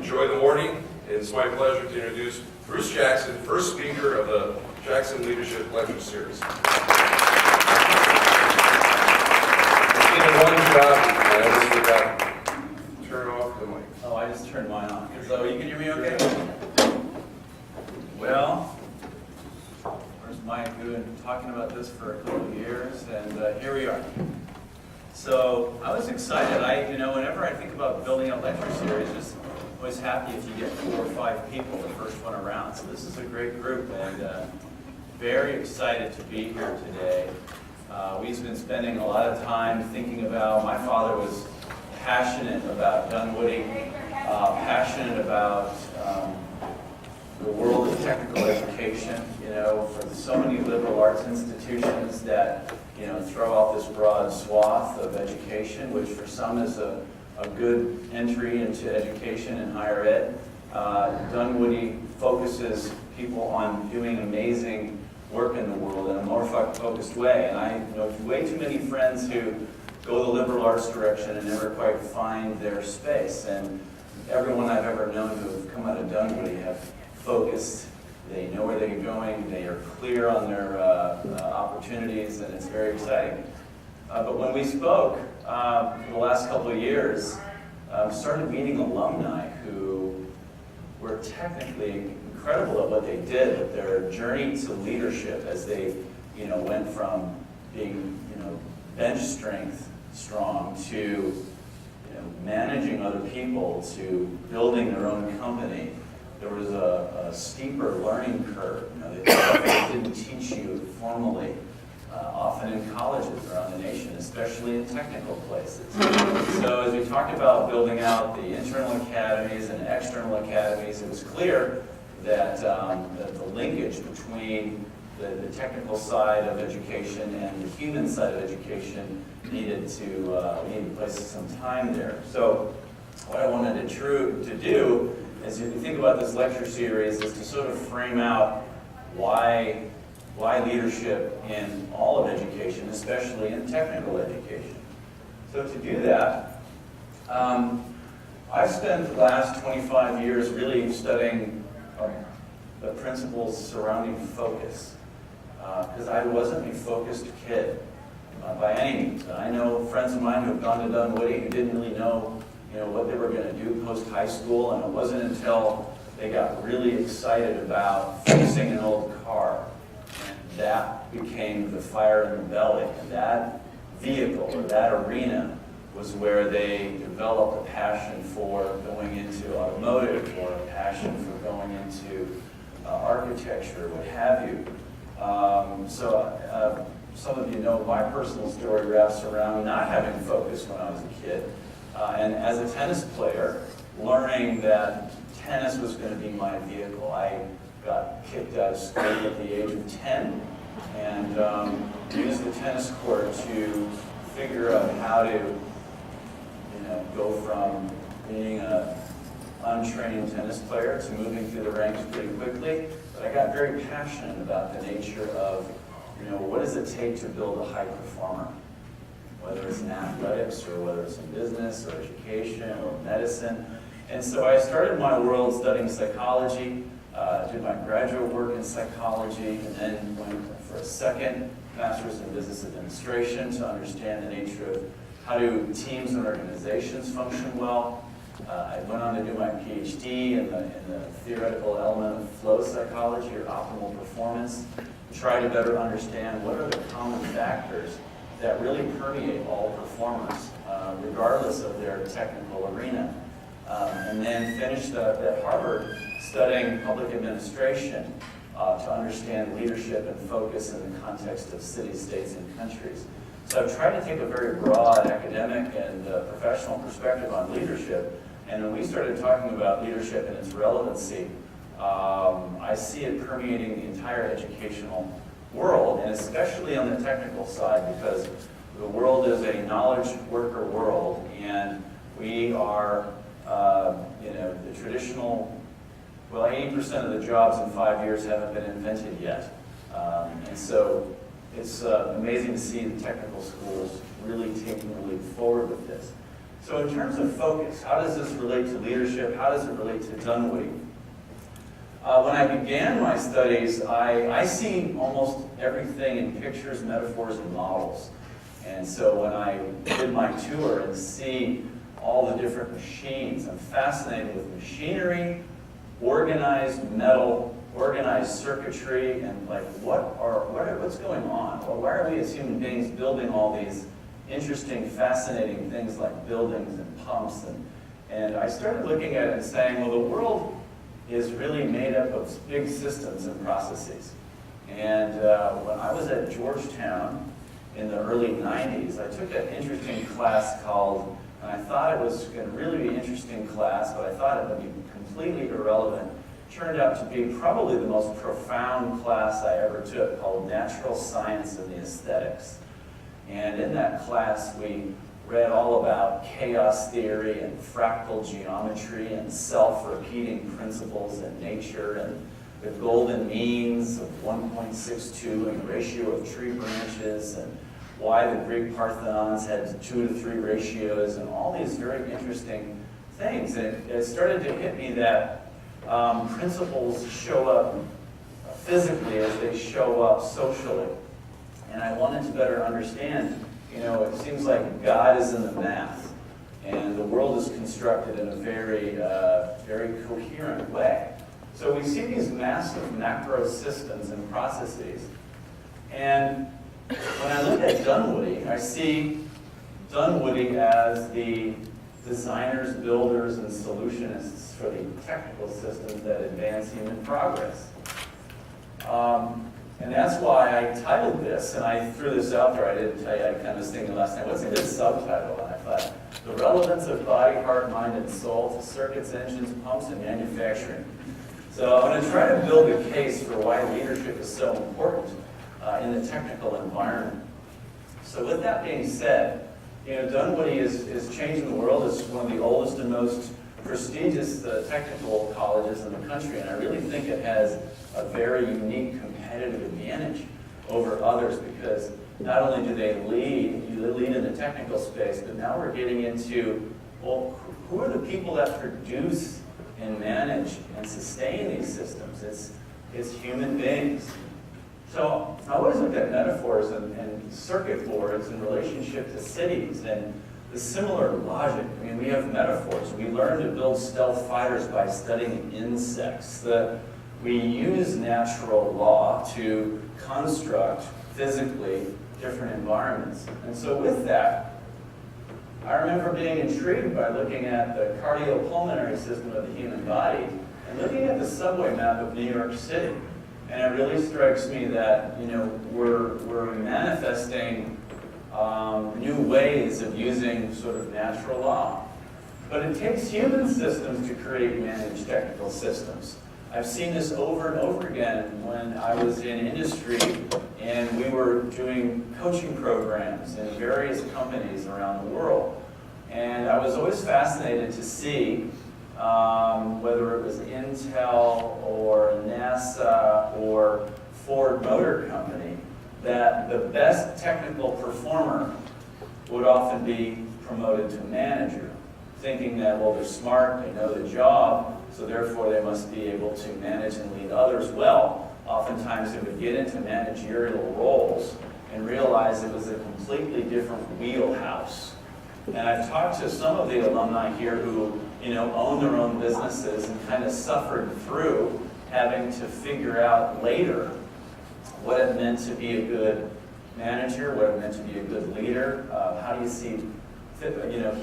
enjoy the morning. It's my pleasure to introduce Bruce Jackson, first speaker of the Jackson Leadership Lecture Series. One job, I almost forgot to turn off the mic. Oh, I just turned mine on. So you can hear me okay? Well, where's Mike? We've been talking about this for a couple of years, and here we are. So I was excited. Whenever I think about building a lecture series, just always happy if you get 4 or 5 people the first one around. So this is a great group, and very excited to be here today. We've been spending a lot of time thinking about, my father was passionate about Dunwoody, passionate about the world of technical education, for so many liberal arts institutions that, throw out this broad swath of education, which for some is a good entry into education and higher ed. Dunwoody focuses people on doing amazing work in the world in a more focused way. And I know way too many friends who go the liberal arts direction and never quite find their space. And everyone I've ever known who have come out of Dunwoody have focused. They know where they're going. They are clear on their opportunities, and it's very exciting. But when we spoke for the last couple of years, started meeting alumni who were technically incredible at what they did, but their journey to leadership as they, went from being, bench strength strong to, managing other people to building their own company. There was a steeper learning curve. They didn't teach you formally, often in colleges around the nation, especially in technical places. So as we talked about building out the internal academies and external academies, it was clear that the linkage between the technical side of education and the human side of education needed to place some time there. So what I wanted to do is, if you think about this lecture series, is to sort of frame out why leadership in all of education, especially in technical education. So to do that, I've spent the last 25 years really studying the principles surrounding focus, because I wasn't a focused kid by any means. I know friends of mine who have gone to Dunwoody who didn't really know what they were going to do post-high school, and it wasn't until they got really excited about fixing an old car, and that became the fire in the belly, and that vehicle or that arena was where they developed a passion for going into automotive or a passion for going into architecture, what have you. Some of you know my personal story wraps around not having focus when I was a kid. And as a tennis player, learning that tennis was going to be my vehicle. I got kicked out of school at the age of 10 and used the tennis court to figure out how to go from being an untrained tennis player to moving through the ranks pretty quickly. But I got very passionate about the nature of, what does it take to build a high performer? Whether it's in athletics or whether it's in business or education or medicine. And so I started my world studying psychology, did my graduate work in psychology, and then went for a second master's in business administration to understand the nature of how do teams and organizations function well. I went on to do my PhD in the theoretical element of flow psychology or optimal performance, try to better understand what are the common factors that really permeate all performers, regardless of their technical arena. And then finished at Harvard studying public administration to understand leadership and focus in the context of cities, states, and countries. So I've tried to take a very broad academic and professional perspective on leadership. And when we started talking about leadership and its relevancy, I see it permeating the entire educational world, and especially on the technical side, because the world is a knowledge worker world, and we are, the traditional, 80% of the jobs in 5 years haven't been invented yet. And so it's amazing to see the technical schools really taking the leap forward with this. So in terms of focus, how does this relate to leadership? How does it relate to Dunwoody? When I began my studies, I see almost everything in pictures, metaphors, and models. And so when I did my tour and see all the different machines, I'm fascinated with machinery, organized metal, organized circuitry, and like what's going on? Well, why are we as human beings building all these interesting, fascinating things like buildings and pumps? And I started looking at it and saying, well, the world is really made up of big systems and processes. And when I was at Georgetown in the early 90s, I took an interesting class called, and I thought it was going to really be an interesting class, but I thought it would be completely irrelevant. Turned out to be probably the most profound class I ever took, called Natural Science and the Aesthetics. And in that class, we read all about chaos theory and fractal geometry and self-repeating principles in nature and the golden means of 1.62 and the ratio of tree branches and why the Greek Parthenons had 2 to 3 ratios and all these very interesting things. And it started to hit me that principles show up physically as they show up socially. And I wanted to better understand, it seems like God is in the math, and the world is constructed in a very, very coherent way. So we see these massive macro systems and processes, and when I look at Dunwoody, I see Dunwoody as the designers, builders, and solutionists for the technical systems that advance human progress. And that's why I titled this, and I threw this out there. I didn't tell you, I kind of was thinking last night, what's a good subtitle? And I thought, the relevance of body, heart, mind, and soul to circuits, engines, pumps, and manufacturing. So I'm going to try to build a case for why leadership is so important in the technical environment. So with that being said, Dunwoody is changing the world. It's one of the oldest and most prestigious technical colleges in the country, and I really think it has a very unique competitive advantage over others because not only do they lead in the technical space, but now we're getting into, well, who are the people that produce and manage and sustain these systems? It's human beings. So I always look at metaphors and circuit boards in relationship to cities and the similar logic. I mean, we have metaphors. We learn to build stealth fighters by studying insects. We use natural law to construct physically different environments. And so with that, I remember being intrigued by looking at the cardiopulmonary system of the human body and looking at the subway map of New York City. And it really strikes me that, we're manifesting new ways of using sort of natural law. But it takes human systems to create and manage technical systems. I've seen this over and over again when I was in industry and we were doing coaching programs in various companies around the world. And I was always fascinated to see whether it was Intel or NASA or Ford Motor Company, that the best technical performer would often be promoted to manager, thinking that, well, they're smart, they know the job, so therefore they must be able to manage and lead others well. Oftentimes they would get into managerial roles and realize it was a completely different wheelhouse. And I've talked to some of the alumni here who, own their own businesses and kind of suffered through having to figure out later what it meant to be a good manager, what it meant to be a good leader, how do you see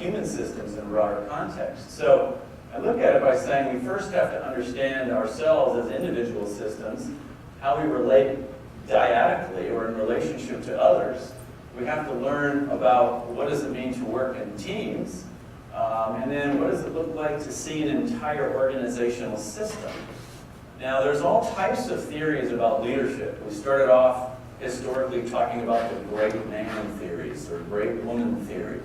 human systems in a broader context. So I look at it by saying we first have to understand ourselves as individual systems, how we relate dyadically or in relationship to others. We have to learn about what does it mean to work in teams, and then what does it look like to see an entire organizational system. Now, there's all types of theories about leadership. We started off historically talking about the great man theories or great woman theories.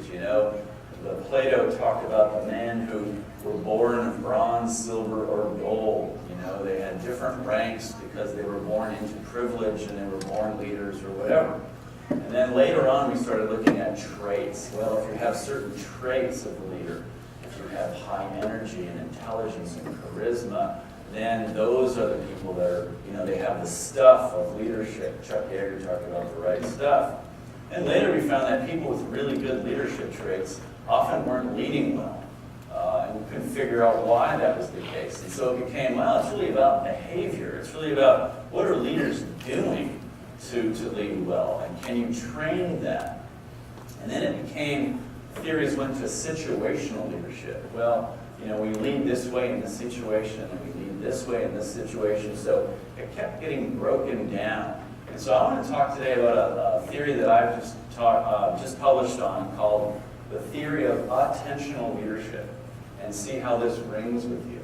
Plato talked about the men who were born of bronze, silver, or gold. They had different ranks because they were born into privilege and they were born leaders or whatever. And then later on, we started looking at traits. Well, if you have certain traits of a leader, if you have high energy and intelligence and charisma, then those are the people that are, they have the stuff of leadership. Chuck Yeager talked about the right stuff. And later we found that people with really good leadership traits often weren't leading well. And we couldn't figure out why that was the case. And so it became, well, it's really about behavior. It's really about what are leaders doing to lead well, and can you train that? And then it became, theories went to situational leadership. Well, we lead this way in this situation, and we lead this way in this situation. So it kept getting broken down. And so I want to talk today about a theory that I've just published on called the theory of attentional leadership, and see how this rings with you.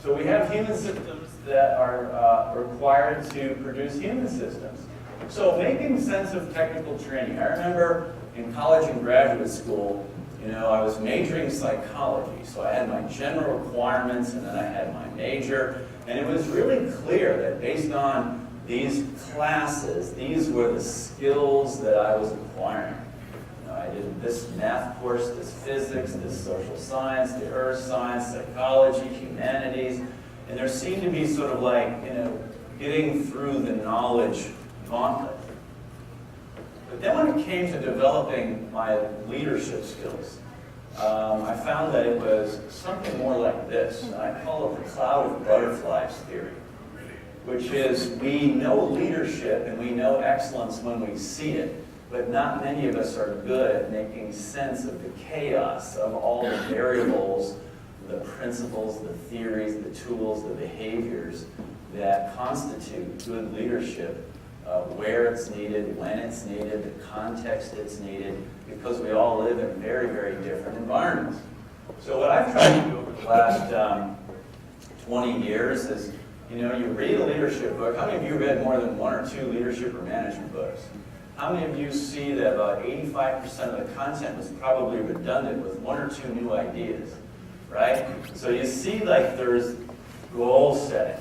So we have human systems that are required to produce human systems. So making sense of technical training. I remember in college and graduate school, I was majoring in psychology. So I had my general requirements, and then I had my major. And it was really clear that based on these classes, these were the skills that I was acquiring. I did this math course, this physics, this social science, the earth science, psychology, humanities, and there seemed to be sort of like, getting through the knowledge gauntlet. But then when it came to developing my leadership skills, I found that it was something more like this, and I call it the cloud of butterflies theory, which is we know leadership and we know excellence when we see it, but not many of us are good at making sense of the chaos of all the variables, the principles, the theories, the tools, the behaviors that constitute good leadership, where it's needed, when it's needed, the context it's needed, because we all live in very, very different environments. So what I've tried to do over the last 20 years is, you read a leadership book. How many of you read more than one or two leadership or management books? How many of you see that about 85% of the content was probably redundant with one or two new ideas, right? So you see like there's goal setting.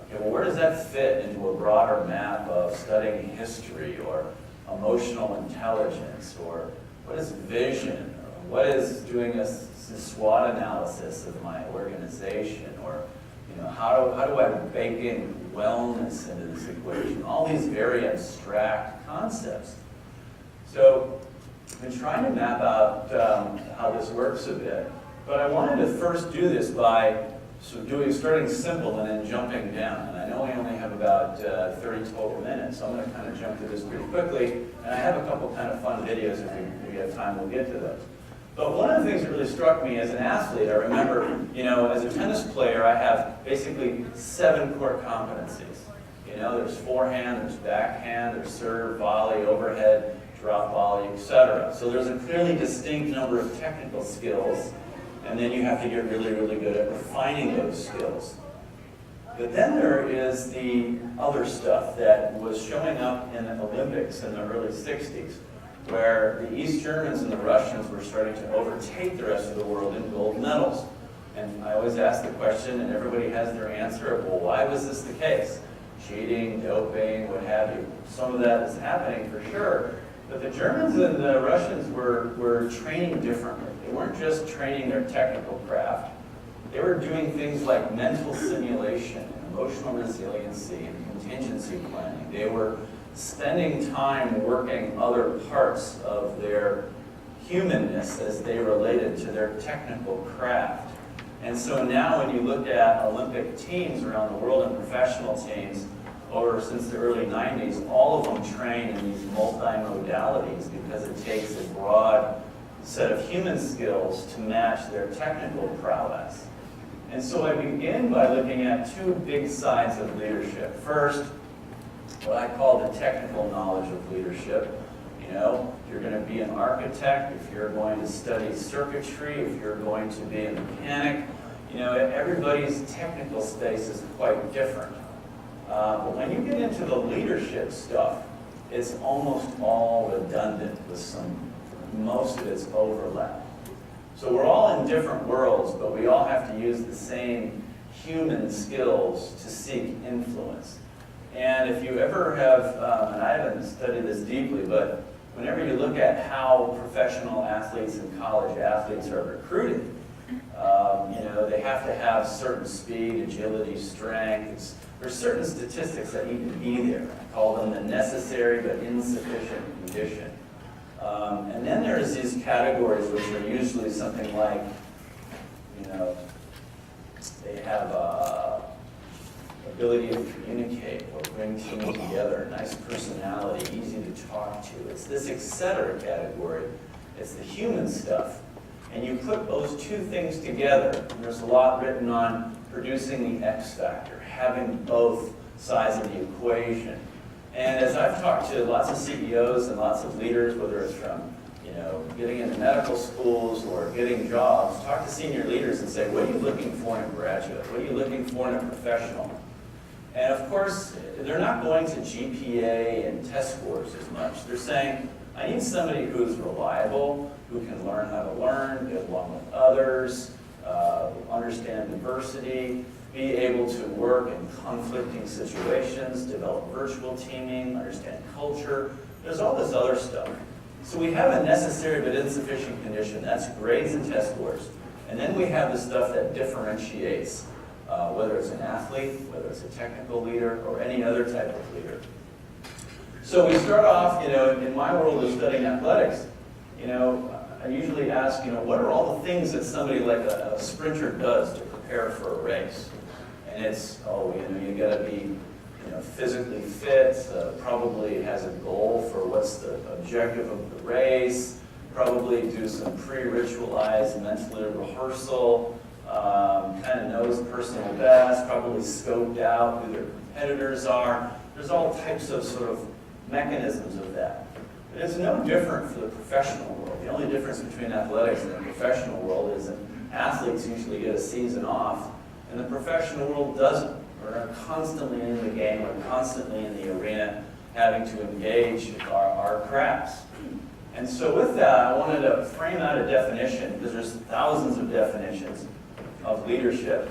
Okay, well, where does that fit into a broader map of studying history or emotional intelligence, or what is vision, or what is doing a SWOT analysis of my organization, or how do I bake in wellness into this equation? All these very abstract concepts. So I've been trying to map out how this works a bit, but I wanted to first do this by starting simple and then jumping down. And I know we only have about 30 total minutes, so I'm going to kind of jump through this pretty quickly. And I have a couple kind of fun videos. If we have time, we'll get to those. But one of the things that really struck me as an athlete, I remember, as a tennis player, I have basically 7 core competencies. There's forehand, there's backhand, there's serve, volley, overhead, drop volley, etc. So there's a clearly distinct number of technical skills, and then you have to get really, really good at refining those skills. But then there is the other stuff that was showing up in the Olympics in the early 60s, where the East Germans and the Russians were starting to overtake the rest of the world in gold medals. And I always ask the question, and everybody has their answer of, well, why was this the case? Cheating, doping, what have you. Some of that is happening for sure. But the Germans and the Russians were training differently. They weren't just training their technical craft. They were doing things like mental simulation, emotional resiliency, and contingency planning. They were spending time working other parts of their humanness as they related to their technical craft. And so now when you look at Olympic teams around the world and professional teams since the early 90s, all of them train in these multi-modalities because it takes a broad set of human skills to match their technical prowess. And so I begin by looking at 2 big sides of leadership. First, what I call the technical knowledge of leadership. If you're going to be an architect, if you're going to study circuitry, if you're going to be a mechanic, everybody's technical space is quite different. But when you get into the leadership stuff, it's almost all redundant with most of it's overlap. So we're all in different worlds, but we all have to use the same human skills to seek influence. And if you ever have, and I haven't studied this deeply, but whenever you look at how professional athletes and college athletes are recruited, they have to have certain speed, agility, strength. There's certain statistics that need to be there. I call them the necessary but insufficient condition. And then there's these categories which are usually something like, they have ability to communicate or bring teams together, nice personality, easy to talk to. It's this etc. category. It's the human stuff. And you put those two things together, and there's a lot written on producing the X factor, having both sides of the equation. And as I've talked to lots of CEOs and lots of leaders, whether it's from getting into medical schools or getting jobs, talk to senior leaders and say, what are you looking for in a graduate? What are you looking for in a professional? And of course, they're not going to GPA and test scores as much. They're saying, I need somebody who's reliable, who can learn how to learn, get along with others, understand diversity, be able to work in conflicting situations, develop virtual teaming, understand culture. There's all this other stuff. So we have a necessary but insufficient condition. That's grades and test scores. And then we have the stuff that differentiates, whether it's an athlete, whether it's a technical leader, or any other type of leader. So we start off, in my world of studying athletics, I usually ask, what are all the things that somebody like a sprinter does to prepare for a race? And it's, you gotta be, physically fit, probably has a goal for what's the objective of the race, probably do some pre-ritualized mental rehearsal, kind of knows personal best, probably scoped out who their competitors are. There's all types of sort of mechanisms of that. But it's no different for the professional world. The only difference between athletics and the professional world is that athletes usually get a season off, and the professional world doesn't. We're constantly in the game, we're constantly in the arena, having to engage our crafts. And so with that, I wanted to frame out a definition, because there's thousands of definitions of leadership,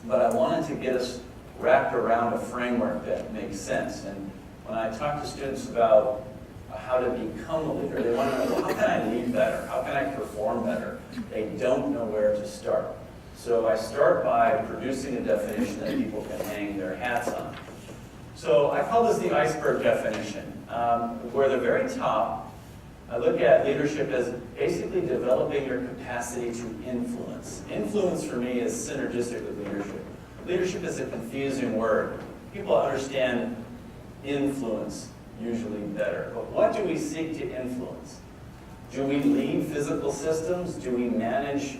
but I wanted to get us wrapped around a framework that makes sense. And when I talk to students about how to become a leader, they want to know, how can I lead better? How can I perform better? They don't know where to start. So I start by producing a definition that people can hang their hats on. So I call this the iceberg definition, where the very top, I look at leadership as basically developing your capacity to influence. Influence for me is synergistic with leadership. Leadership is a confusing word. People understand influence usually better. But what do we seek to influence? Do we lead physical systems? Do we manage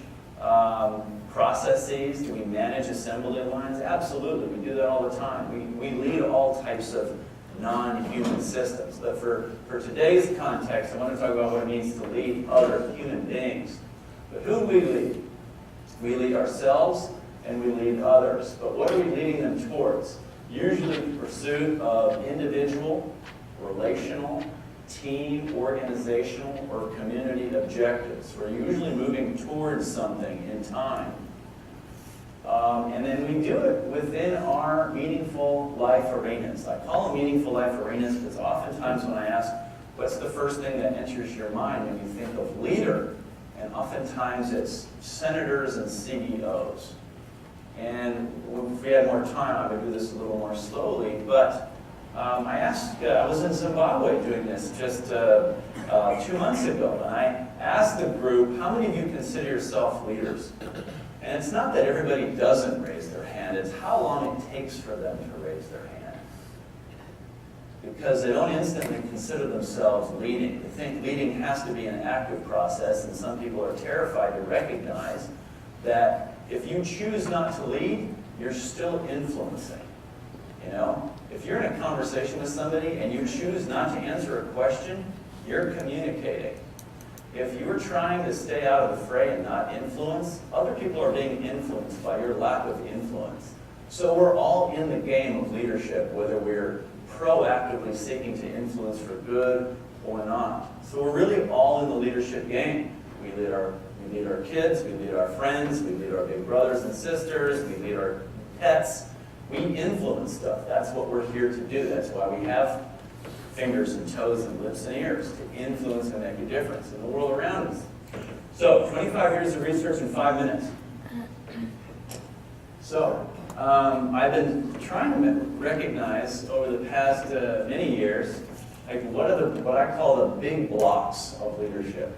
processes? Do we manage assembly lines? Absolutely, we do that all the time. We lead all types of non-human systems. But for today's context, I want to talk about what it means to lead other human beings. But who do we lead? We lead ourselves and we lead others. But what are we leading them towards? Usually the pursuit of individual, relational, team, organizational, or community objectives. We're usually moving towards something in time. And then we do it within our meaningful life arenas. I call them meaningful life arenas because oftentimes when I ask, what's the first thing that enters your mind when you think of leader? And oftentimes it's senators and CEOs. And if we had more time, I would do this a little more slowly, but I was in Zimbabwe doing this just 2 months ago, and I asked the group, how many of you consider yourself leaders? And it's not that everybody doesn't raise their hand, it's how long it takes for them to raise their hand. Because they don't instantly consider themselves leading. They think leading has to be an active process, and some people are terrified to recognize that if you choose not to lead, you're still influencing. If you're in a conversation with somebody and you choose not to answer a question, you're communicating. If you're trying to stay out of the fray and not influence, other people are being influenced by your lack of influence. So we're all in the game of leadership, whether we're proactively seeking to influence for good or not. So we're really all in the leadership game. We lead our kids, we lead our friends, we lead our big brothers and sisters, we lead our pets. We influence stuff. That's what we're here to do. That's why we have fingers and toes and lips and ears, to influence and make a difference in the world around us. So, 25 years of research in 5 minutes. So, I've been trying to recognize over the past many years, like what I call the big blocks of leadership.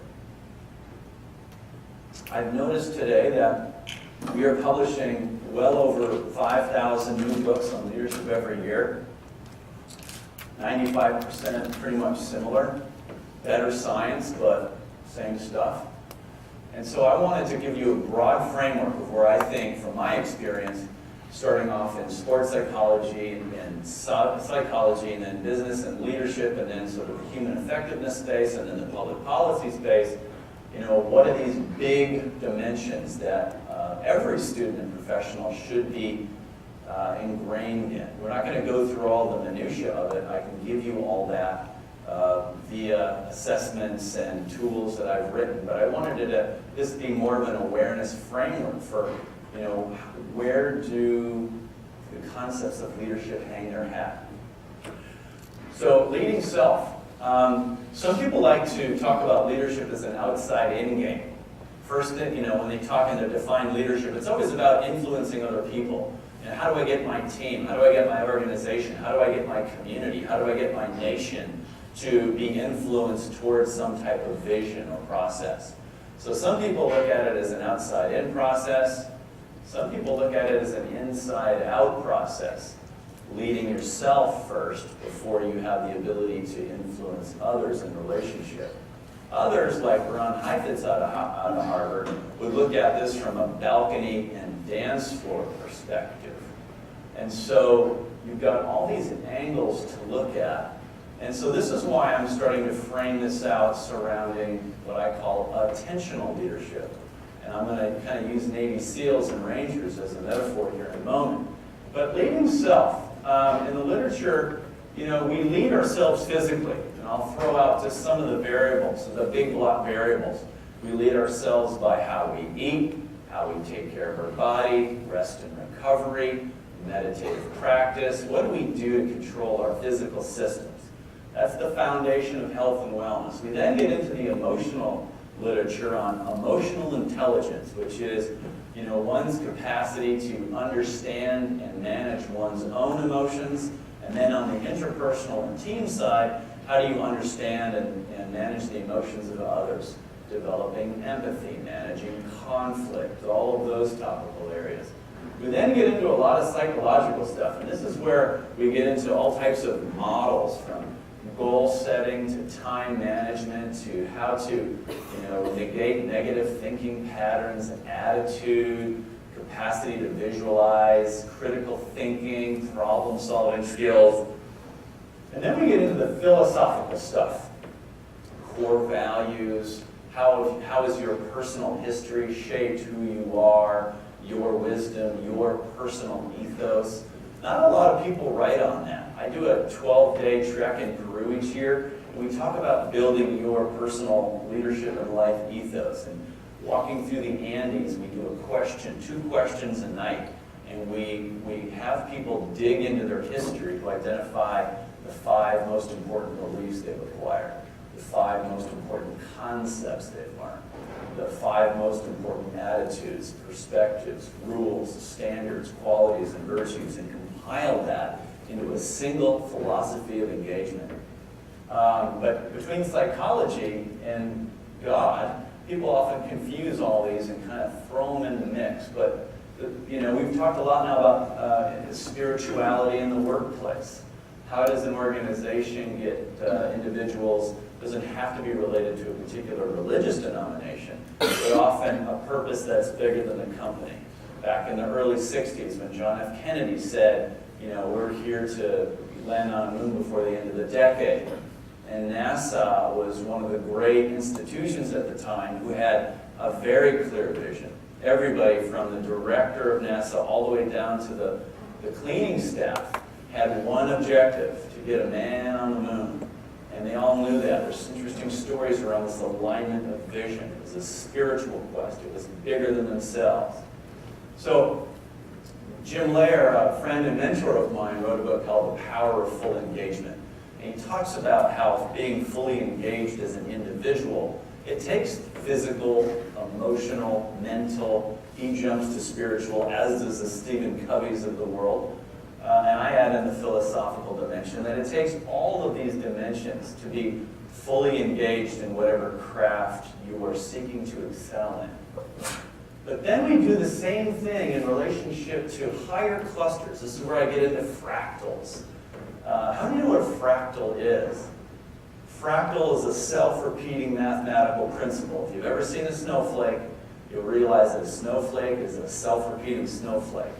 I've noticed today that we are publishing well over 5,000 new books on leadership every year. 95% pretty much similar. Better science, but same stuff. And so I wanted to give you a broad framework of where I think, from my experience, starting off in sports psychology and psychology, and then business and leadership, and then sort of the human effectiveness space, and then the public policy space, what are these big dimensions that every student and professional should be ingrained in? We're not going to go through all the minutiae of it. I can give you all that via assessments and tools that I've written, but I wanted this to be more of an awareness framework for, where do the concepts of leadership hang their hat? So, leading self. Some people like to talk about leadership as an outside-in game. First, when they talk and they define leadership, it's always about influencing other people. How do I get my team? How do I get my organization? How do I get my community? How do I get my nation to be influenced towards some type of vision or process? So some people look at it as an outside-in process. Some people look at it as an inside-out process, leading yourself first before you have the ability to influence others in relationship. Others, like Ron Heifetz out of Harvard, would look at this from a balcony and dance floor perspective. And so you've got all these angles to look at. And so this is why I'm starting to frame this out surrounding what I call attentional leadership. And I'm going to kind of use Navy SEALs and Rangers as a metaphor here in a moment. But leading self, in the literature, we lead ourselves physically. And I'll throw out just some of the variables, the big block variables. We lead ourselves by how we eat, how we take care of our body, rest and recovery, meditative practice. What do we do to control our physical systems? That's the foundation of health and wellness. We then get into the emotional literature on emotional intelligence, which is, one's capacity to understand and manage one's own emotions. And then on the interpersonal and team side, how do you understand and manage the emotions of others? Developing empathy, managing conflict, all of those topical areas. We then get into a lot of psychological stuff, and this is where we get into all types of models, from goal setting to time management to how to negate negative thinking patterns, attitude, capacity to visualize, critical thinking, problem solving skills. And then we get into the philosophical stuff, core values, how has your personal history shaped who you are, your wisdom, your personal ethos. Not a lot of people write on that. I do a 12-day trek in Peru each year, and we talk about building your personal leadership and life ethos. And walking through the Andes, we do two questions a night, and we have people dig into their history to identify the 5 most important beliefs they've acquired, the 5 most important concepts they've learned, the 5 most important attitudes, perspectives, rules, standards, qualities, and virtues, and compile that into a single philosophy of engagement. But between psychology and God, people often confuse all these and kind of throw them in the mix. But we've talked a lot now about spirituality in the workplace. How does an organization get individuals? Doesn't have to be related to a particular religious denomination, but often a purpose that's bigger than the company. Back in the early 60s, when John F. Kennedy said, we're here to land on the moon before the end of the decade. And NASA was one of the great institutions at the time who had a very clear vision. Everybody from the director of NASA all the way down to the cleaning staff had one objective: to get a man on the moon. And they all knew that. There's interesting stories around this alignment of vision. It was a spiritual quest. It was bigger than themselves. So Jim Lair, a friend and mentor of mine, wrote a book called The Power of Full Engagement. And he talks about how being fully engaged as an individual, it takes physical, emotional, mental, he jumps to spiritual, as does the Stephen Coveys of the world. And I add in the philosophical dimension, that it takes all of these dimensions to be fully engaged in whatever craft you are seeking to excel in. But then we do the same thing in relationship to higher clusters. This is where I get into fractals. How do you know what a fractal is? Fractal is a self-repeating mathematical principle. If you've ever seen a snowflake, you'll realize that a snowflake is a self-repeating snowflake.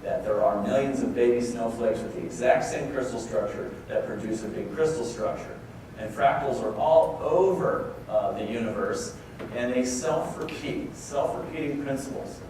That there are millions of baby snowflakes with the exact same crystal structure that produce a big crystal structure. And fractals are all over the universe, and they self-repeating principles.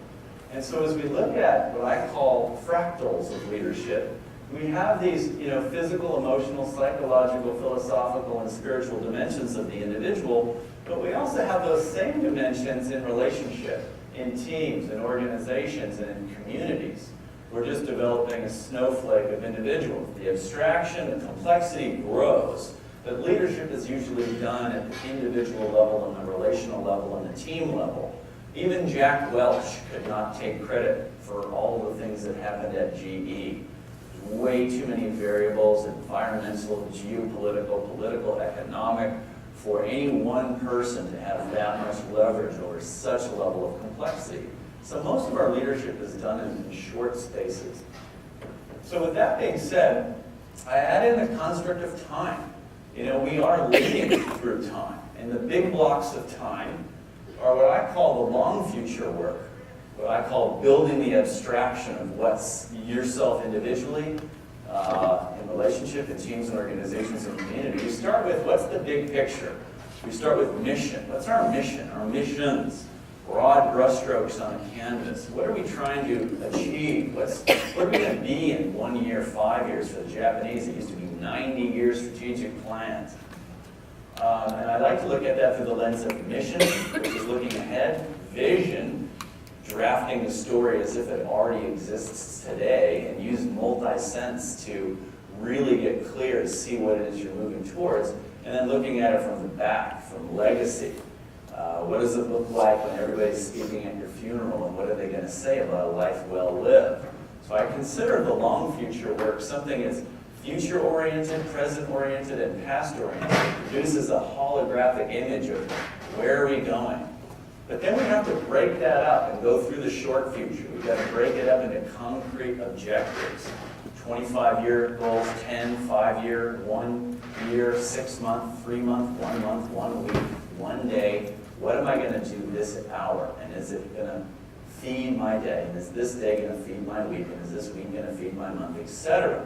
And so as we look at what I call fractals of leadership, we have these physical, emotional, psychological, philosophical, and spiritual dimensions of the individual, but we also have those same dimensions in relationship, in teams, in organizations, and in communities. We're just developing a snowflake of individuals. The abstraction, the complexity grows, but leadership is usually done at the individual level and the relational level and the team level. Even Jack Welch could not take credit for all the things that happened at GE. Way too many variables, environmental, geopolitical, political, economic, for any one person to have that much leverage over such a level of complexity. So most of our leadership is done in short spaces. So with that being said, I add in the construct of time. We are leading through time. And the big blocks of time are what I call the long future work. What I call building the abstraction of what's yourself individually, in relationship to teams and organizations and community. We start with what's the big picture. We start with mission. What's our mission? Our missions. Broad brushstrokes on a canvas. What are we trying to achieve? What are we going to be in 1 year, 5 years? For the Japanese, it used to be 90-year strategic plans. And I like to look at that through the lens of mission, which is looking ahead, vision, drafting the story as if it already exists today, and use multi-sense to really get clear to see what it is you're moving towards, and then looking at it from the back, from legacy. What does it look like when everybody's speaking at your funeral, and what are they going to say about a life well lived? So I consider the long future work something that's future-oriented, present-oriented, and past-oriented. It produces a holographic image of where are we going. But then we have to break that up and go through the short future. We've got to break it up into concrete objectives. 25-year goals, 10, 5-year, 1 year, 6 month, 3 month, 1 month, 1 week, 1 day. What am I going to do this hour? And is it going to feed my day? And is this day going to feed my week? And is this week going to feed my month, etc.?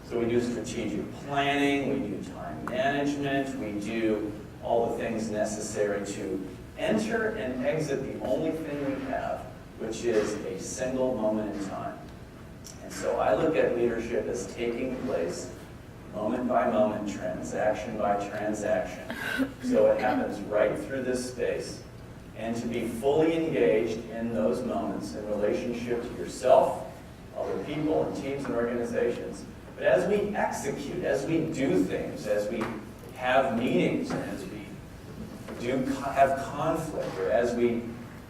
So we do strategic planning, we do time management, we do all the things necessary to enter and exit the only thing we have, which is a single moment in time. And so I look at leadership as taking place moment by moment, transaction by transaction. So it happens right through this space. And to be fully engaged in those moments in relationship to yourself, other people, and teams and organizations. But as we execute, as we do things, as we have meetings, and as we have conflict, or as we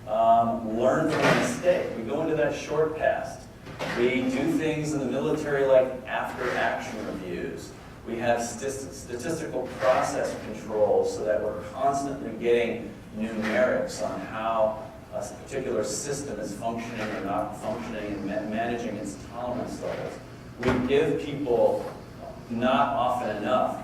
learn from a mistake, we go into that short past. We do things in the military like after-action reviews. We have statistical process controls so that we're constantly getting numerics on how a particular system is functioning or not functioning and managing its tolerance levels. We give people, not often enough,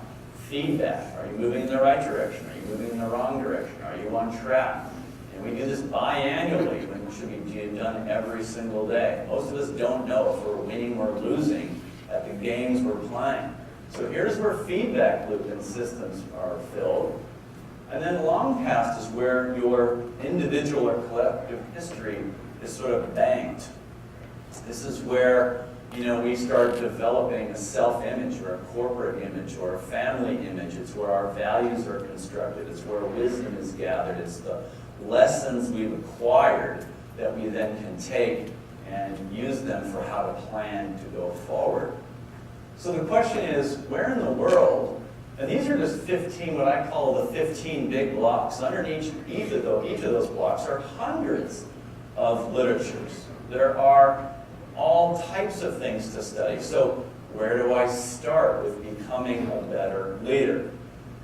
feedback. Are you moving in the right direction? Are you moving in the wrong direction? Are you on track? And we do this biannually when it should be done every single day. Most of us don't know if we're winning or losing at the games we're playing. So here's where feedback loop and systems are filled. And then long past is where your individual or collective history is sort of banked. This is where we start developing a self-image or a corporate image or a family image. It's where our values are constructed. It's where wisdom is gathered. It's the lessons we've acquired that we then can take and use them for how to plan to go forward. So the question is, where in the world, and these are just 15, what I call the 15 big blocks. Underneath each of those blocks are hundreds of literatures. There are all types of things to study. So where do I start with becoming a better leader?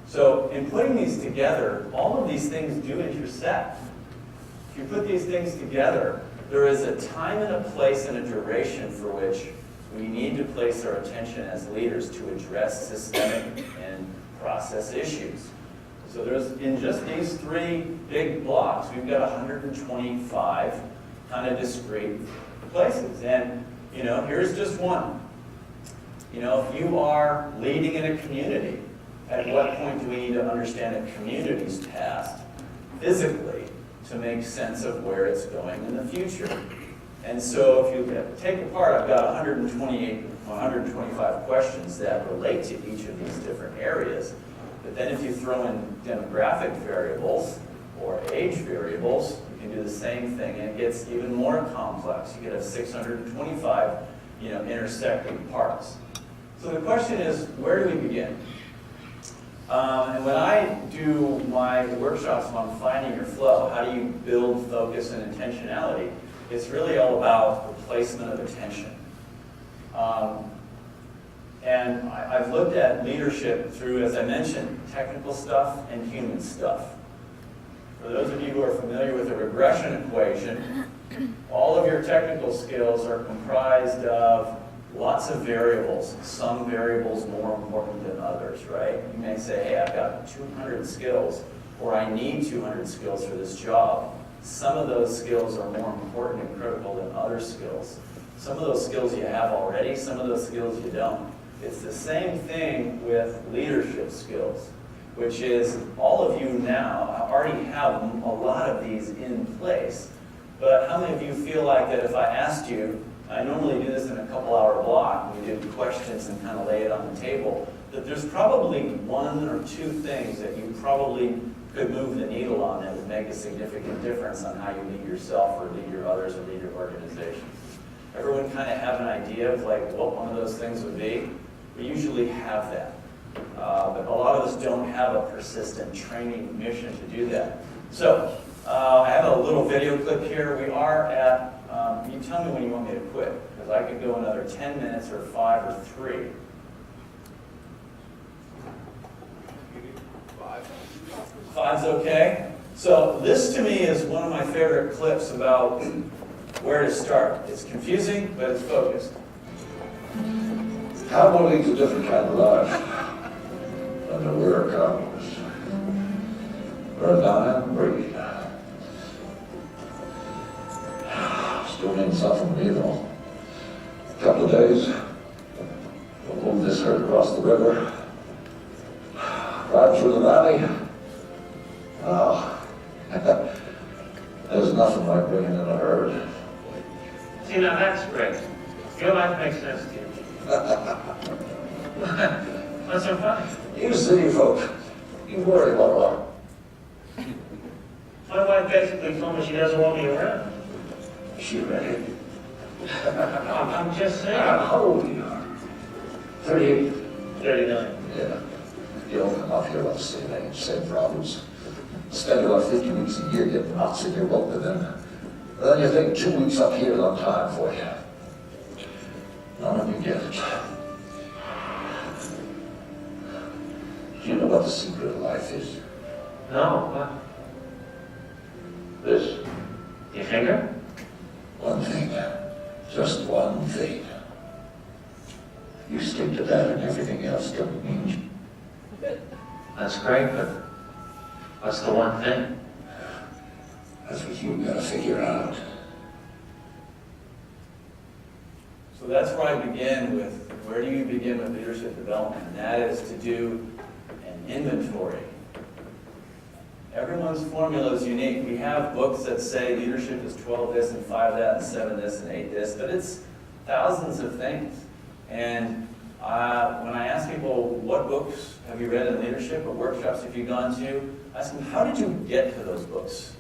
So in putting these together, all of these things do intersect. If you put these things together, there is a time and a place and a duration for which we need to place our attention as leaders to address systemic and process issues. So there's, in just these 3 big blocks, we've got 125 kind of discrete places. And, here's just one. If you are leading in a community, at what point do we need to understand a community's past physically to make sense of where it's going in the future? And so if you take apart, I've got 125 questions that relate to each of these different areas. But then if you throw in demographic variables or age variables, you can do the same thing, and it gets even more complex. You could have 625, intersecting parts. So the question is, where do we begin? And when I do my workshops on finding your flow, how do you build focus and intentionality, it's really all about the placement of attention. And I've looked at leadership through, as I mentioned, technical stuff and human stuff. For those of you who are familiar with the regression equation, all of your technical skills are comprised of lots of variables, some variables more important than others, right? You may say, hey, I've got 200 skills, or I need 200 skills for this job. Some of those skills are more important and critical than other skills. Some of those skills you have already, some of those skills you don't. It's the same thing with leadership skills, which is all of you now already have a lot of these in place. But how many of you feel like that if I asked you, I normally do this in a couple-hour block, we do questions and kind of lay it on the table, that there's probably 1 or 2 things that you probably could move the needle on that would make a significant difference on how you lead yourself or lead your others or lead your organization. Everyone kind of have an idea of like what one of those things would be? We usually have that. But a lot of us don't have a persistent training mission to do that. So I have a little video clip here. We are at, you tell me when you want me to quit, because I could go another 10 minutes or 5 or 3. 5's okay. So this to me is one of my favorite clips about where to start. It's confusing, but it's focused. Cowboy leads a different kind of life than the we're cowboys. We're a dying breed. Still means something to me though. A couple of days, we'll move this herd across the river, ride through the valley. Oh, there's nothing like bringing in a herd. See, now that's great. Your life makes sense to you. What's so funny? You city folk, you worry about a lot. My wife basically told me she doesn't want me around. Is she ready? I'm just saying. How old are you? 38? 39. Yeah. You don't come up here with the same age, same problems. Spend about 50 weeks a year getting knots in your boat, and then you think 2 weeks up here is on time for you. None of you get it. Do you know what the secret of life is? No, what? This. Your finger? One thing. Just one thing. You stick to that and everything else doesn't mean That's great, but what's the one thing? that's what you gotta figure out. So that's where I begin with, where do you begin with leadership development? And that is to do an inventory. Everyone's formula is unique. We have books that say leadership is 12 this and 5 that and 7 this and 8 this, but it's thousands of things. And when I ask people, what books have you read in leadership or workshops have you gone to? I ask them, how did you get to those books?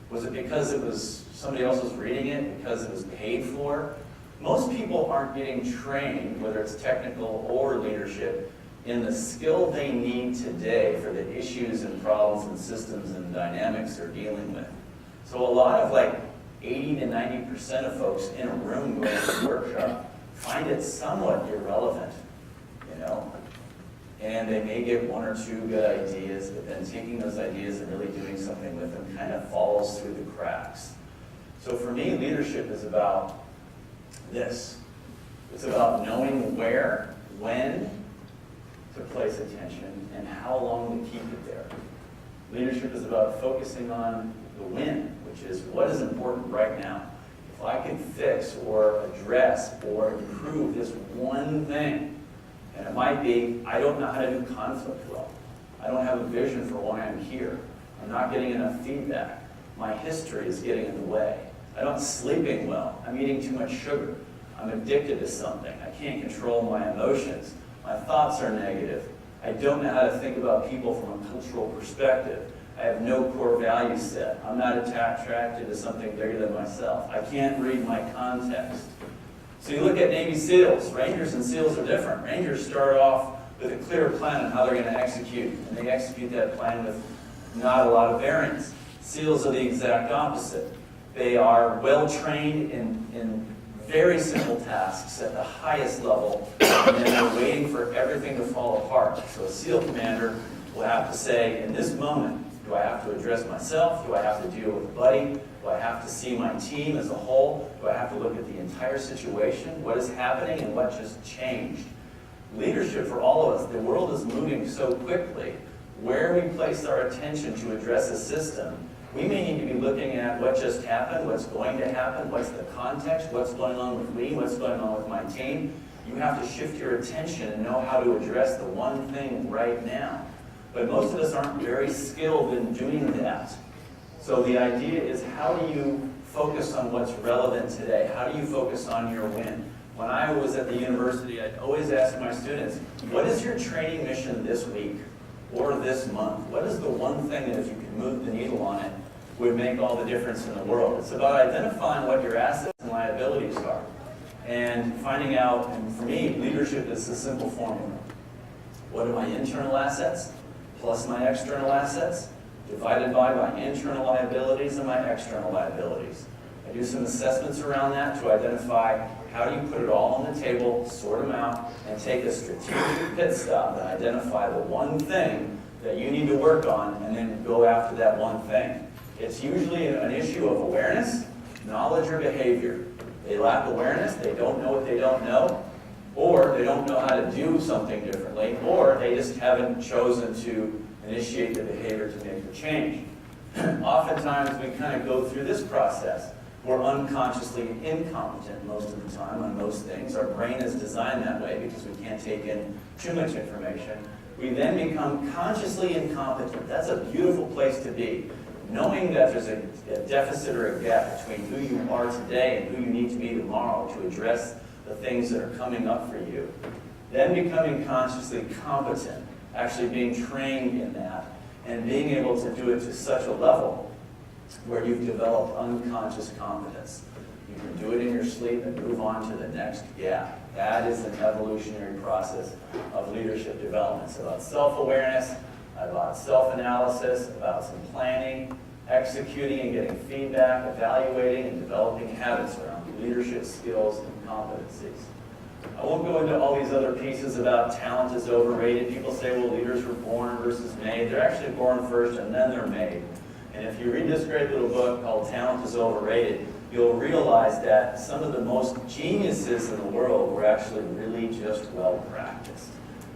Was it because it was somebody else was reading it, because it was paid for? Most people aren't getting trained, whether it's technical or leadership, in the skill they need today for the issues and problems and systems and dynamics they're dealing with. So a lot of 80 to 90% of folks in a room going to the workshop find it somewhat irrelevant, and they may get one or two good ideas, but then taking those ideas and really doing something with them kind of falls through the cracks. So for me, leadership is about this. It's about knowing where, when to place attention, and how long to keep it there. Leadership is about focusing on the when, which is what is important right now. If I can fix or address or improve this one thing, and it might be, I don't know how to do conflict well. I don't have a vision for why I'm here. I'm not getting enough feedback. My history is getting in the way. I'm not sleeping well. I'm eating too much sugar. I'm addicted to something. I can't control my emotions. My thoughts are negative. I don't know how to think about people from a cultural perspective. I have no core value set. I'm not attracted to something bigger than myself. I can't read my context. So you look at Navy SEALs. Rangers and SEALs are different. Rangers start off with a clear plan on how they're going to execute, and they execute that plan with not a lot of variance. SEALs are the exact opposite. They are well trained in very simple tasks at the highest level, and then they're waiting for everything to fall apart. So a SEAL commander will have to say, in this moment, do I have to address myself? Do I have to deal with a buddy? Do I have to see my team as a whole? Do I have to look at the entire situation? What is happening and what just changed? Leadership for all of us, the world is moving so quickly. Where we place our attention to address a system, we may need to be looking at what just happened, what's going to happen, what's the context, what's going on with me, what's going on with my team. You have to shift your attention and know how to address the one thing right now. But most of us aren't very skilled in doing that. So the idea is, how do you focus on what's relevant today? How do you focus on your win? When I was at the university, I'd always ask my students, what is your training mission this week or this month? What is the one thing that if you could move the needle on it would make all the difference in the world? It's about identifying what your assets and liabilities are and finding out, and for me, leadership is a simple formula. What are my internal assets plus my external assets divided by my internal liabilities and my external liabilities. I do some assessments around that to identify how do you put it all on the table, sort them out, and take a strategic pit stop and identify the one thing that you need to work on, and then go after that one thing. It's usually an issue of awareness, knowledge, or behavior. They lack awareness, they don't know what they don't know, or they don't know how to do something differently, or they just haven't chosen to initiate the behavior to make the change. Oftentimes we kind of go through this process. We're unconsciously incompetent most of the time on most things. Our brain is designed that way because we can't take in too much information. We then become consciously incompetent. That's a beautiful place to be. Knowing that there's a deficit or a gap between who you are today and who you need to be tomorrow to address the things that are coming up for you. Then becoming consciously competent, actually being trained in that, and being able to do it to such a level where you've developed unconscious competence. You can do it in your sleep and move on to the next gap. That is an evolutionary process of leadership development. It's about self-awareness, about self-analysis, about some planning, executing and getting feedback, evaluating and developing habits around leadership skills and competencies. I won't go into all these other pieces about talent is overrated. People say, well, leaders were born versus made. They're actually born first and then they're made. And if you read this great little book called Talent is Overrated, you'll realize that some of the most geniuses in the world were actually really just well practiced.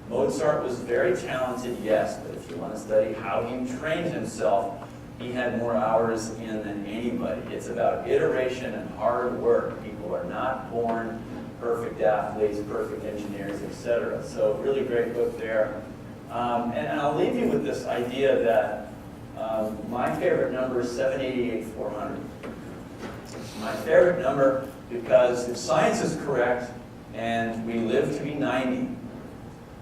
Mozart was very talented, yes, but if you want to study how he trained himself, he had more hours in than anybody. It's about iteration and hard work. People are not born perfect athletes, perfect engineers, etc. So really great book there. And I'll leave you with this idea that my favorite number is 788,400. My favorite number because if science is correct and we live to be 90,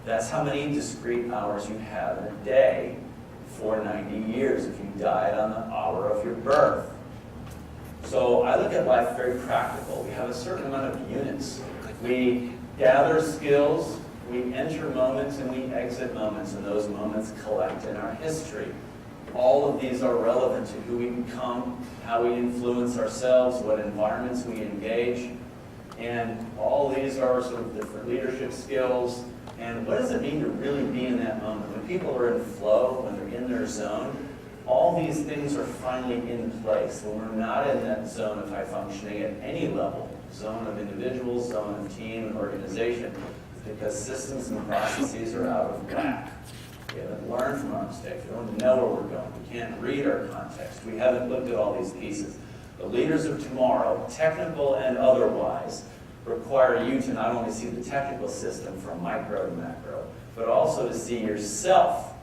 that's how many discrete hours you have in a day for 90 years if you died on the hour of your birth. So I look at life very practical. We have a certain amount of units. We gather skills, we enter moments, and we exit moments, and those moments collect in our history. All of these are relevant to who we become, how we influence ourselves, what environments we engage, and all these are sort of different leadership skills. And what does it mean to really be in that moment? When people are in flow, when they're in their zone, all these things are finally in place. When we're not in that zone of high functioning at any level, zone of individuals, zone of team and organization, it's because systems and processes are out of whack. We haven't learned from our mistakes. We don't know where we're going. We can't read our context. We haven't looked at all these pieces. The leaders of tomorrow, technical and otherwise, require you to not only see the technical system from micro to macro, but also to see yourself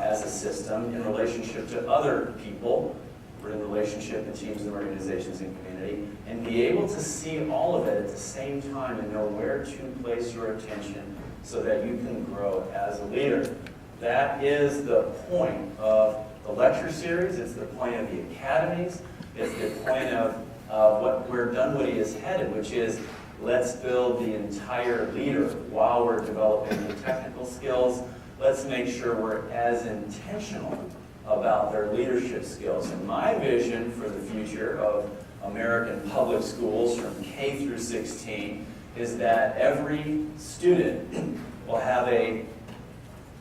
as a system in relationship to other people, or in relationship to teams and organizations and community, and be able to see all of it at the same time and know where to place your attention so that you can grow as a leader. That is the point of the lecture series. It's the point of the academies. It's the point of where Dunwoody is headed, which is let's build the entire leader while we're developing the technical skills. Let's make sure we're as intentional about their leadership skills. And my vision for the future of American public schools from K through 16 is that every student will have a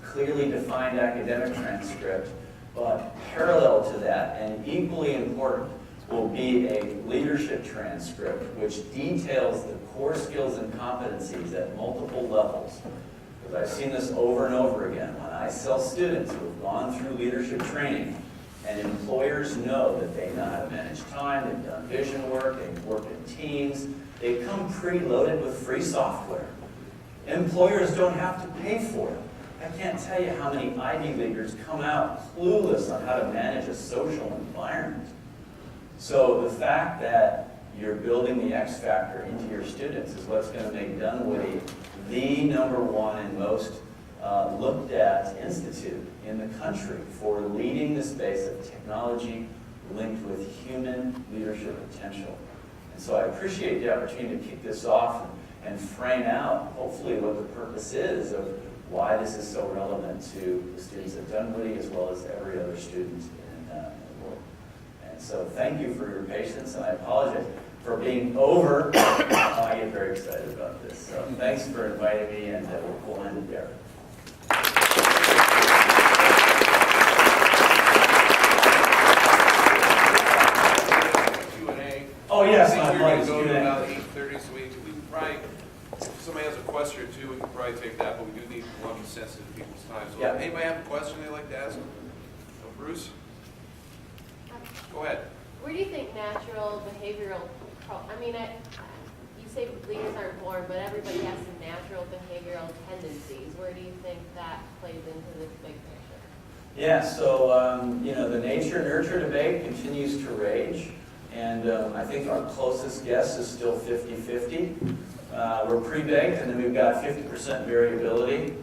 clearly defined academic transcript, but parallel to that, and equally important, will be a leadership transcript which details the core skills and competencies at multiple levels. Because I've seen this over and over again. When I sell students who have gone through leadership training, and employers know that they know how to manage time, they've done vision work, they've worked in teams, they come preloaded with free software. Employers don't have to pay for it. I can't tell you how many Ivy Leaguers come out clueless on how to manage a social environment. So the fact that you're building the X factor into your students is what's going to make Dunwoody the #1 and most looked at institute in the country for leading the space of technology linked with human leadership potential. And so I appreciate the opportunity to kick this off and frame out, hopefully, what the purpose is of why this is so relevant to the students at Dunwoody as well as every other student in the world. And so thank you for your patience, and I apologize for being over. I get very excited about this. So thanks for inviting me, and we'll end it there. Q&A. Oh, yes, I my think we're going to apologies. go to Q&A. about 8:30, so we can probably, if somebody has a question or two, we can probably take that, but we do need to want to be sensitive to people's time. So Yeah. anybody have a question they'd like to ask? Bruce? Go ahead. Where do you think natural behavioral, you say leaders aren't born, but everybody has some natural behavioral tendencies. Where do you think that plays into this big picture? Yeah, so, the nature-nurture debate continues to rage, and I think our closest guess is still 50-50. We're pre-baked, and then we've got 50% variability.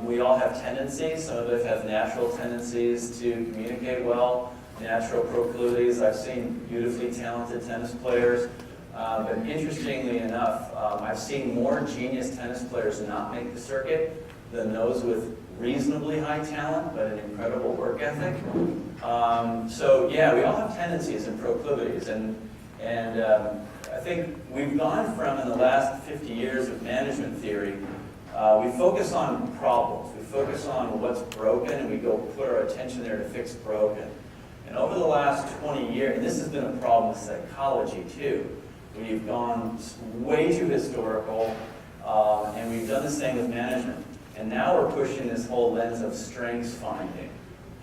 We all have tendencies. Some of us have natural tendencies to communicate well, natural proclivities. I've seen beautifully talented tennis players, but interestingly enough, I've seen more genius tennis players not make the circuit than those with reasonably high talent, but an incredible work ethic. So yeah, we all have tendencies and proclivities, and I think we've gone from, in the last 50 years of management theory, we focus on problems. We focus on what's broken, and we go put our attention there to fix broken. And over the last 20 years, and this has been a problem with psychology too, we've gone way too historical, and we've done the same with management. And now we're pushing this whole lens of strengths finding.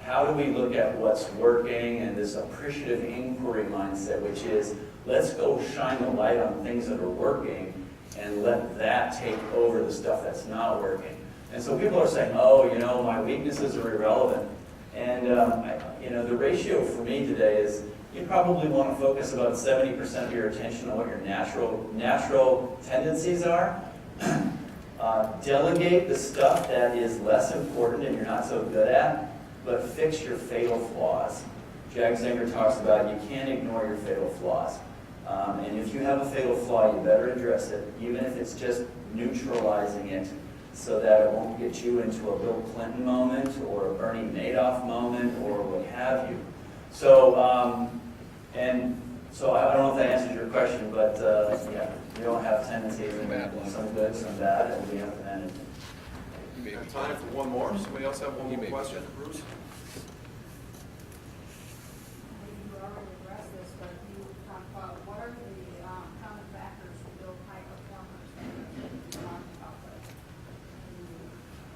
How do we look at what's working, and this appreciative inquiry mindset, which is, let's go shine the light on things that are working and let that take over the stuff that's not working. And so people are saying, oh, my weaknesses are irrelevant. And, the ratio for me today is you probably want to focus about 70% of your attention on what your natural tendencies are. Delegate the stuff that is less important and you're not so good at, but fix your fatal flaws. Jack Zenger talks about you can't ignore your fatal flaws. And if you have a fatal flaw, you better address it, even if it's just neutralizing it so that it won't get you into a Bill Clinton moment or a Bernie Madoff moment or what have you. So, so I don't know if that answers your question, but yeah, we don't have tendencies, and some good, some bad, and we have to manage it. We have time for one more. Somebody else have one more question? Bruce? You already addressed this, but you talked about what are the common factors to build high performers? You talked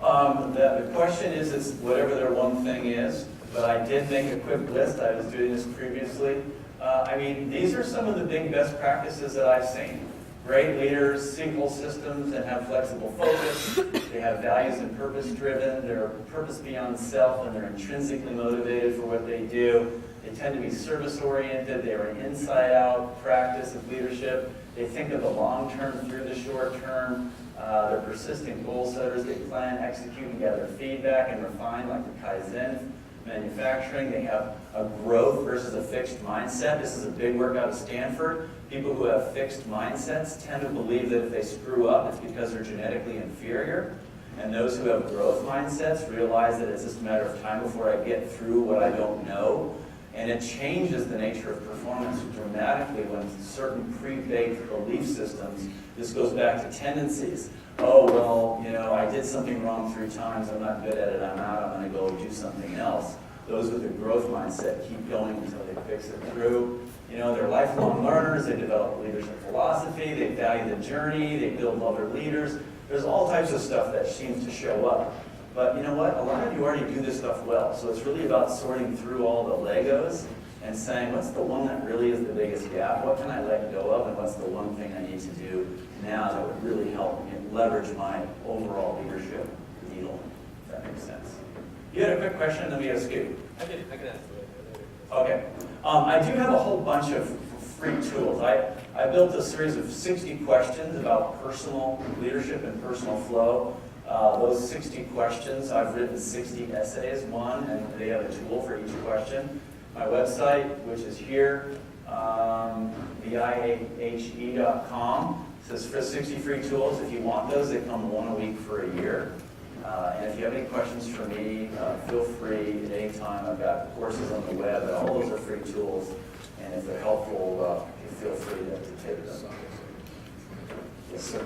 about that. The question is whatever their one thing is, but I did make a quick list. I was doing this previously. I mean, these are some of the big best practices that I've seen. Great leaders, SQL systems that have flexible focus. They have values and purpose driven. They're purpose beyond self, and they're intrinsically motivated for what they do. They tend to be service oriented. They are an inside out practice of leadership. They think of the long term through the short term. They're persistent goal setters. They plan, execute, and gather feedback and refine, like the Kaizen manufacturing. They have a growth versus a fixed mindset. This is a big work out of Stanford. People who have fixed mindsets tend to believe that if they screw up, it's because they're genetically inferior. And those who have growth mindsets realize that it's just a matter of time before I get through what I don't know. And it changes the nature of performance dramatically when certain pre-baked belief systems, this goes back to tendencies. Oh, well, you know, I did something wrong 3 times, I'm not good at it, I'm out, I'm going to go do something else. Those with a growth mindset keep going until they fix it through. You know, they're lifelong learners, they develop leadership philosophy, they value the journey, they build other leaders. There's all types of stuff that seems to show up. But you know what? A lot of you already do this stuff well. So it's really about sorting through all the Legos and saying, what's the one that really is the biggest gap? What can I let go of? And what's the one thing I need to do now that would really help me leverage my overall leadership needle, if that makes sense. You had a quick question, let me ask you. I can answer it. Okay. I do have a whole bunch of free tools. I built a series of 60 questions about personal leadership and personal flow. Those 60 questions, I've written 60 essays, and they have a tool for each question. My website, which is here, viahe.com, says for 60 free tools. If you want those, they come 1 a week for a year. And if you have any questions for me, feel free at any time. I've got courses on the web, and all those are free tools. And if they're helpful, feel free to take them. Yes, sir.